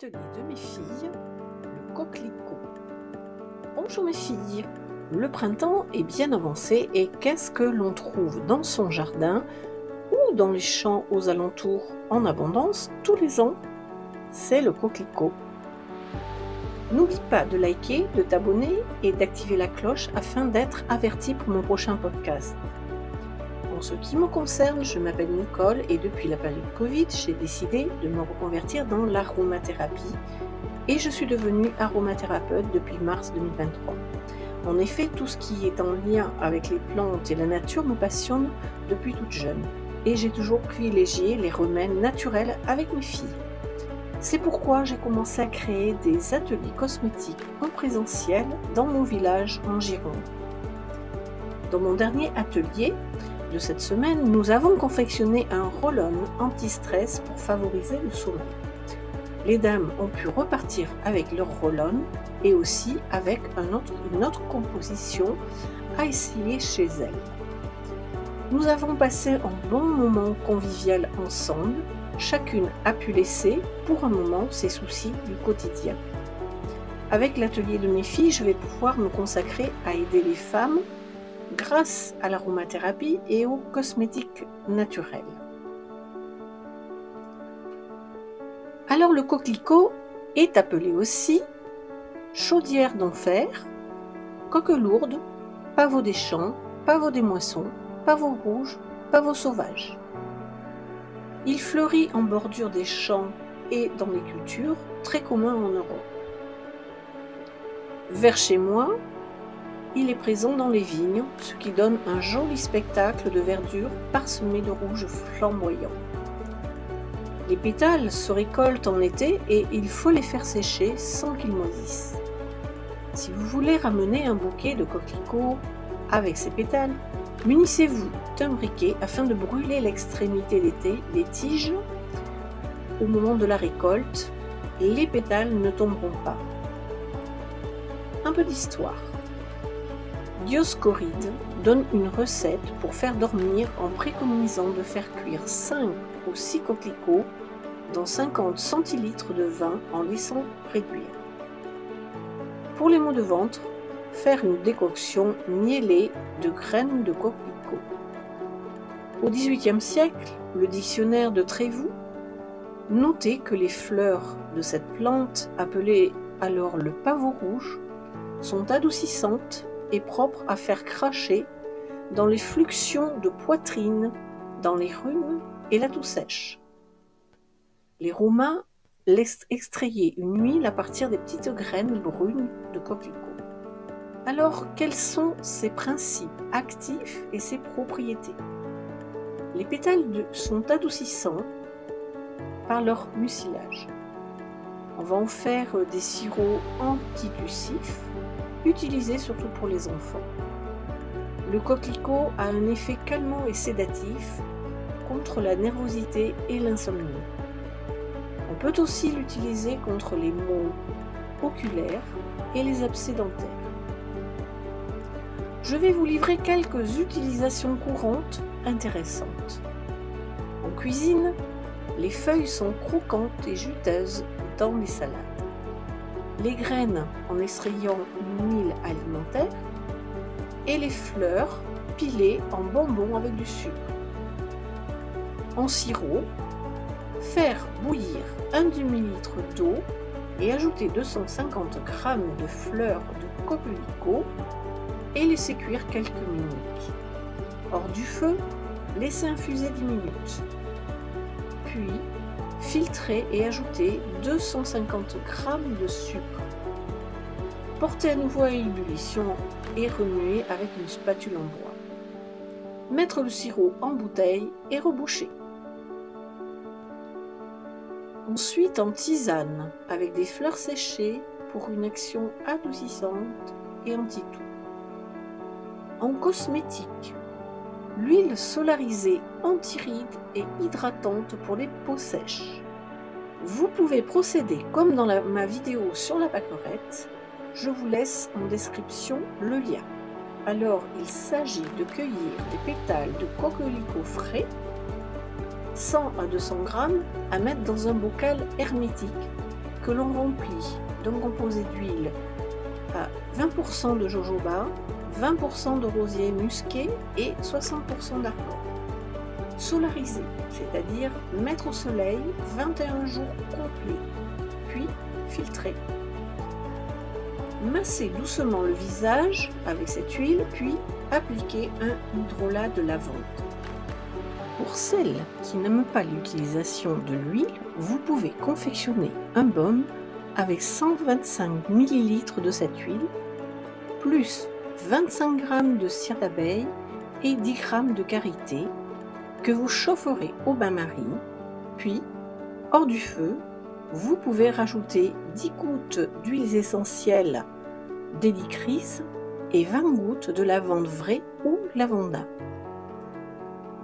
l'atelier de mes filles, le coquelicot. Bonjour mes filles, le printemps est bien avancé et qu'est-ce que l'on trouve dans son jardin ou dans les champs aux alentours en abondance tous les ans? C'est le coquelicot. N'oublie pas de liker, de t'abonner et d'activer la cloche afin d'être averti pour mon prochain podcast. En ce qui me concerne, je m'appelle Nicole et depuis la période Covid, j'ai décidé de me reconvertir dans l'aromathérapie et je suis devenue aromathérapeute depuis mars 2023. En effet, tout ce qui est en lien avec les plantes et la nature me passionne depuis toute jeune et j'ai toujours privilégié les remèdes naturels avec mes filles. C'est pourquoi j'ai commencé à créer des ateliers cosmétiques en présentiel dans mon village en Gironde. Dans mon dernier atelier de cette semaine, nous avons confectionné un roll-on anti-stress pour favoriser le sommeil. Les dames ont pu repartir avec leur roll-on et aussi avec une autre composition à essayer chez elles. Nous avons passé un bon moment convivial ensemble. Chacune a pu laisser pour un moment ses soucis du quotidien. Avec l'atelier de mes filles, je vais pouvoir me consacrer à aider les femmes grâce à l'aromathérapie et aux cosmétiques naturels. Alors le coquelicot est appelé aussi chaudière d'enfer, coquelourde, pavot des champs, pavot des moissons, pavot rouge, pavot sauvage. Il fleurit en bordure des champs et dans les cultures, très commun en Europe. Vers chez moi, il est présent dans les vignes, ce qui donne un joli spectacle de verdure parsemé de rouge flamboyant. Les pétales se récoltent en été et il faut les faire sécher sans qu'ils moisissent. Si vous voulez ramener un bouquet de coquelicots avec ces pétales, munissez-vous d'un briquet afin de brûler l'extrémité des tiges. Au moment de la récolte, les pétales ne tomberont pas. Un peu d'histoire. Dioscoride donne une recette pour faire dormir en préconisant de faire cuire 5 ou 6 coquelicots dans 50 centilitres de vin en laissant réduire. Pour les maux de ventre, faire une décoction mielée de graines de coquelicot. Au XVIIIe siècle, le dictionnaire de Trévoux notait que les fleurs de cette plante, appelée alors le pavot rouge, sont adoucissantes et propres à faire cracher dans les fluxions de poitrine, dans les rhumes et la toux sèche. Les Romains extrayaient une huile à partir des petites graines brunes de coquelicot. Alors, quels sont ses principes actifs et ses propriétés? Les pétales sont adoucissants par leur mucilage. On va en faire des sirops antitussifs, utilisés surtout pour les enfants. Le coquelicot a un effet calmant et sédatif contre la nervosité et l'insomnie. On peut aussi l'utiliser contre les maux oculaires et les abcès dentaires. Je vais vous livrer quelques utilisations courantes intéressantes. En cuisine, les feuilles sont croquantes et juteuses dans les salades. Les graines en extrayant une huile alimentaire et les fleurs pilées en bonbons avec du sucre. En sirop, faire bouillir un demi-litre d'eau et ajouter 250 g de fleurs de coquelicot et laisser cuire quelques minutes. Hors du feu, laisser infuser 10 minutes. Puis, filtrer et ajouter 250 g de sucre. Porter à nouveau à ébullition et remuer avec une spatule en bois. Mettre le sirop en bouteille et reboucher. Ensuite en tisane avec des fleurs séchées pour une action adoucissante et anti-toux. En cosmétique, l'huile solarisée anti-rides et hydratante pour les peaux sèches. Vous pouvez procéder comme dans ma vidéo sur la pâquerette. Je vous laisse en description le lien. Alors, il s'agit de cueillir des pétales de coquelicot frais, 100 à 200 g, à mettre dans un bocal hermétique que l'on remplit d'un composé d'huile à 20% de jojoba, 20% de rosier musqué et 60% d'argan. Solariser, c'est-à-dire mettre au soleil 21 jours complets, puis filtrer. Masser doucement le visage avec cette huile, puis appliquer un hydrolat de lavande. Pour celles qui n'aiment pas l'utilisation de l'huile, vous pouvez confectionner un baume avec 125 ml de cette huile, plus 25 g de cire d'abeille et 10 g de karité, que vous chaufferez au bain-marie, puis, hors du feu, vous pouvez rajouter 10 gouttes d'huiles essentielles d'hélichrys et 20 gouttes de lavande vraie ou lavanda.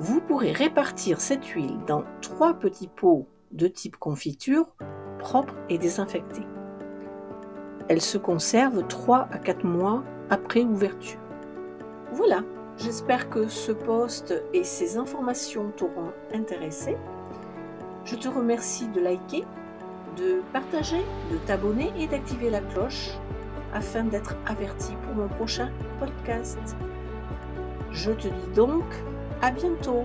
Vous pourrez répartir cette huile dans 3 petits pots de type confiture, propres et désinfectés. Elle se conserve 3 à 4 mois après ouverture. Voilà, j'espère que ce post et ces informations t'auront intéressé. Je te remercie de liker, de partager, de t'abonner et d'activer la cloche afin d'être averti pour mon prochain podcast. Je te dis donc à bientôt.